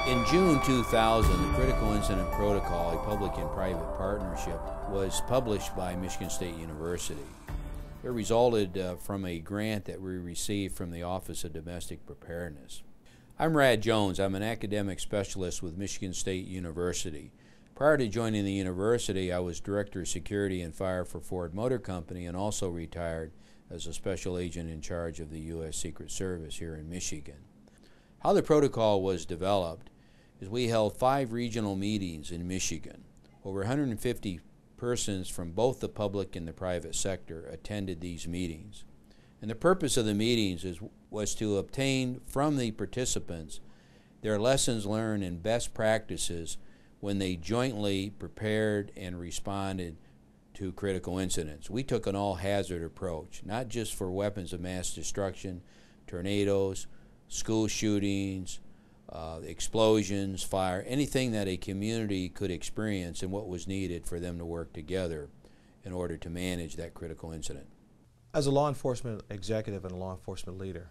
In June 2000, the Critical Incident Protocol, a public and private partnership, was published by Michigan State University. It resulted from a grant that we received from the Office of Domestic Preparedness. I'm Rad Jones. I'm an academic specialist with Michigan State University. Prior to joining the university, I was Director of Security and Fire for Ford Motor Company and also retired as a special agent in charge of the U.S. Secret Service here in Michigan. How the protocol was developed is we held 5 regional meetings in Michigan. Over 150 persons from both the public and the private sector attended these meetings. And the purpose of the meetings was to obtain from the participants their lessons learned and best practices when they jointly prepared and responded to critical incidents. We took an all-hazard approach, not just for weapons of mass destruction, tornadoes, school shootings, explosions, fire, anything that a community could experience and what was needed for them to work together in order to manage that critical incident. As a law enforcement executive and a law enforcement leader,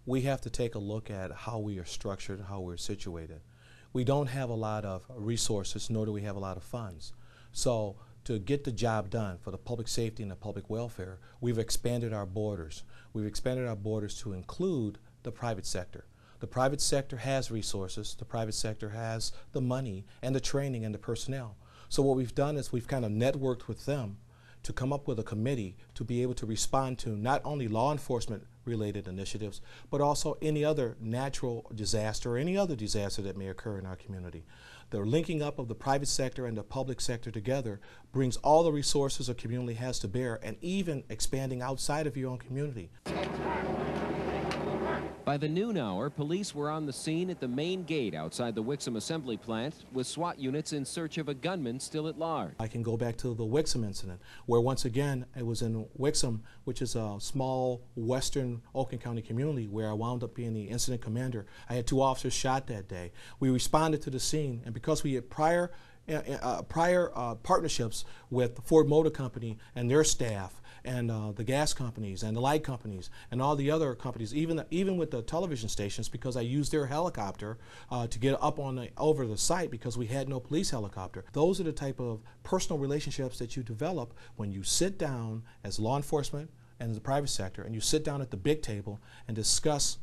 we have to take a look at how we are structured, how we're situated. We don't have a lot of resources, nor do we have a lot of funds. So to get the job done for the public safety and the public welfare, we've expanded our borders. We've expanded our borders to include the private sector. The private sector has resources, the private sector has the money and the training and the personnel. So what we've done is we've kind of networked with them to come up with a committee to be able to respond to not only law enforcement related initiatives, but also any other natural disaster or any other disaster that may occur in our community. The linking up of the private sector and the public sector together brings all the resources a community has to bear, and even expanding outside of your own community. By the noon hour, police were on the scene at the main gate outside the Wixom assembly plant with SWAT units in search of a gunman still at large. I can go back to the Wixom incident, where once again it was in Wixom, which is a small western Oakland County community, where I wound up being the incident commander. I had 2 officers shot that day. We responded to the scene, and because we had prior partnerships with the Ford Motor Company and their staff, and the gas companies and the light companies and all the other companies, even with the television stations, because I used their helicopter to get up over the site because we had no police helicopter. Those are the type of personal relationships that you develop when you sit down as law enforcement and the private sector, and you sit down at the big table and discuss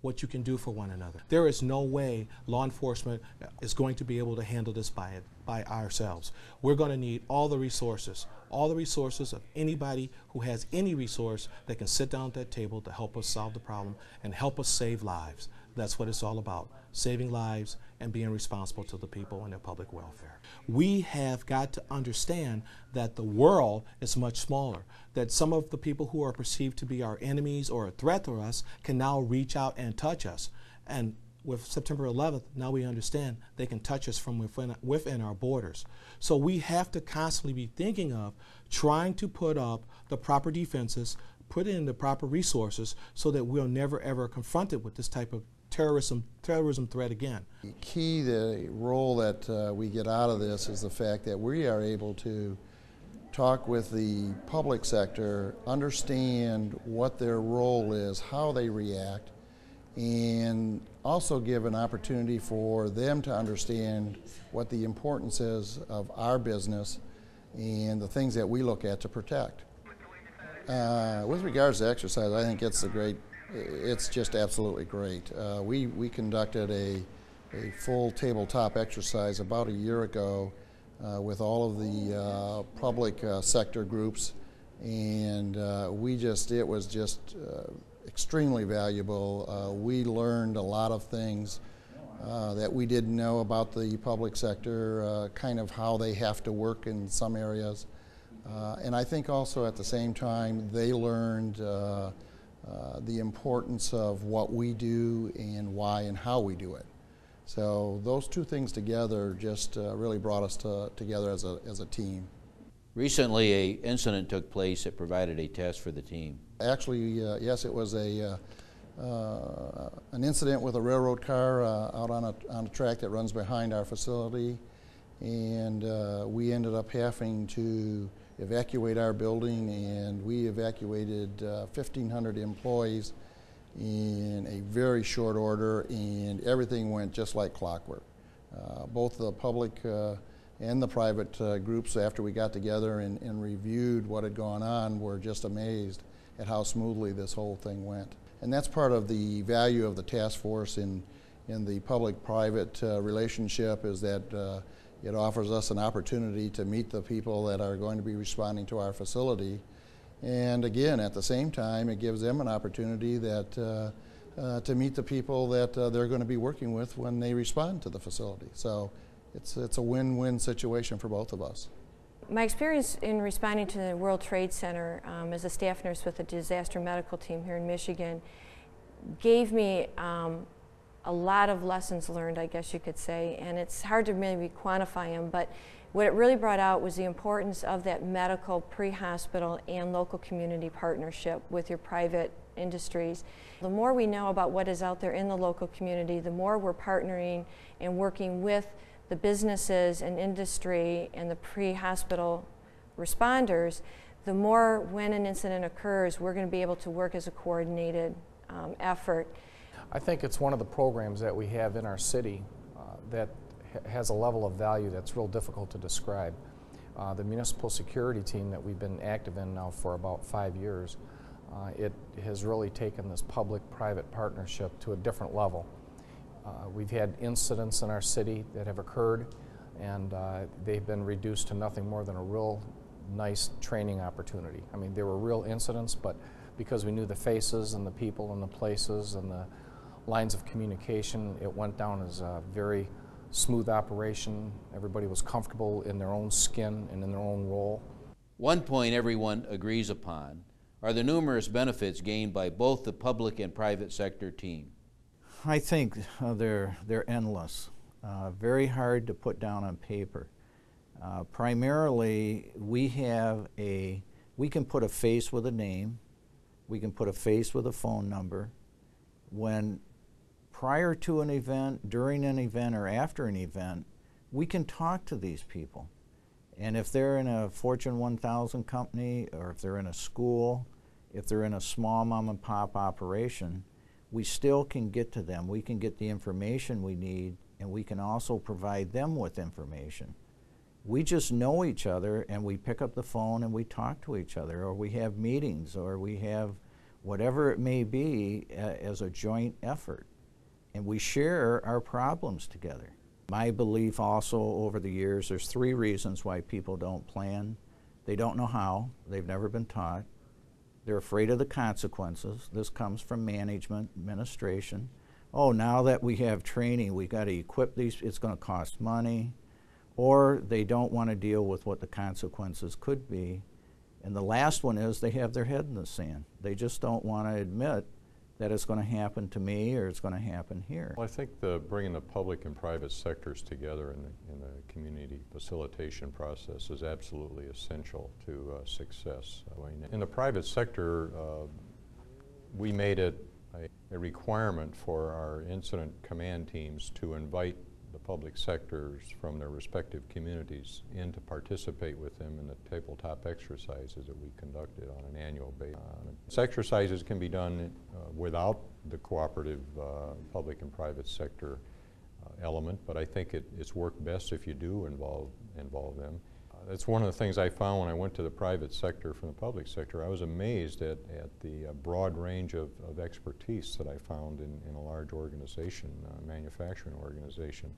what you can do for one another. There is no way law enforcement is going to be able to handle this by ourselves. We're going to need all the resources of anybody who has any resource that can sit down at that table to help us solve the problem and help us save lives. That's what it's all about, saving lives and being responsible to the people and their public welfare. We have got to understand that the world is much smaller, that some of the people who are perceived to be our enemies or a threat to us can now reach out and touch us. And with September 11th, now we understand they can touch us from within our borders. So we have to constantly be thinking of trying to put up the proper defenses, put in the proper resources so that we'll never ever confronted with this type of terrorism threat again. The role that we get out of this is the fact that we are able to talk with the public sector, understand what their role is, how they react, and also give an opportunity for them to understand what the importance is of our business and the things that we look at to protect. With regards to exercise, I think it's just absolutely great. We conducted a full tabletop exercise about a year ago with all of the public sector groups, and it was just extremely valuable. We learned a lot of things that we didn't know about the public sector, kind of how they have to work in some areas. And I think also at the same time they learned the importance of what we do and why and how we do it. So those 2 things together just really brought us together as a team. Recently, an incident took place that provided a test for the team. Actually, yes, it was an incident with a railroad car out on a track that runs behind our facility, and we ended up having to evacuate our building, and we evacuated 1,500 employees in a very short order, and everything went just like clockwork. Both the public and the private groups, after we got together and reviewed what had gone on, were just amazed at how smoothly this whole thing went. And that's part of the value of the task force in the public-private relationship, is that it offers us an opportunity to meet the people that are going to be responding to our facility. And again, at the same time, it gives them an opportunity that to meet the people that they're going to be working with when they respond to the facility. So it's a win-win situation for both of us. My experience in responding to the World Trade Center as a staff nurse with the disaster medical team here in Michigan gave me a lot of lessons learned, I guess you could say, and it's hard to maybe quantify them, but what it really brought out was the importance of that medical, pre-hospital, and local community partnership with your private industries. The more we know about what is out there in the local community, the more we're partnering and working with the businesses and industry and the pre-hospital responders, the more when an incident occurs, we're going to be able to work as a coordinated effort. I think it's one of the programs that we have in our city that has a level of value that's real difficult to describe. The municipal security team that we've been active in now for about 5 years, it has really taken this public-private partnership to a different level. We've had incidents in our city that have occurred, and they've been reduced to nothing more than a real nice training opportunity. I mean, there were real incidents, but because we knew the faces and the people and the places and the lines of communication, it went down as a very smooth operation. Everybody was comfortable in their own skin and in their own role. One point everyone agrees upon are the numerous benefits gained by both the public and private sector team. I think they're endless, very hard to put down on paper. Primarily, we can put a face with a name, we can put a face with a phone number. When prior to an event, during an event, or after an event, we can talk to these people. And if they're in a Fortune 1000 company, or if they're in a school, if they're in a small mom and pop operation, we still can get to them. We can get the information we need, and we can also provide them with information. We just know each other, and we pick up the phone and we talk to each other, or we have meetings, or we have whatever it may be as a joint effort. And we share our problems together. My belief also over the years, there's 3 reasons why people don't plan. They don't know how, they've never been taught. They're afraid of the consequences. This comes from management, administration. Oh, now that we have training, we got to equip these, it's going to cost money. Or they don't want to deal with what the consequences could be. And the last one is they have their head in the sand. They just don't want to admit that it's going to happen to me or it's going to happen here. Well, I think bringing the public and private sectors together in the community facilitation process is absolutely essential to success. In the private sector, we made it a requirement for our incident command teams to invite the public sectors from their respective communities in to participate with them in the tabletop exercises that we conducted on an annual basis. Exercises can be done without the cooperative public and private sector element, but I think it's worked best if you do involve them. That's one of the things I found when I went to the private sector from the public sector. I was amazed at the broad range of expertise that I found in a large organization, manufacturing organization.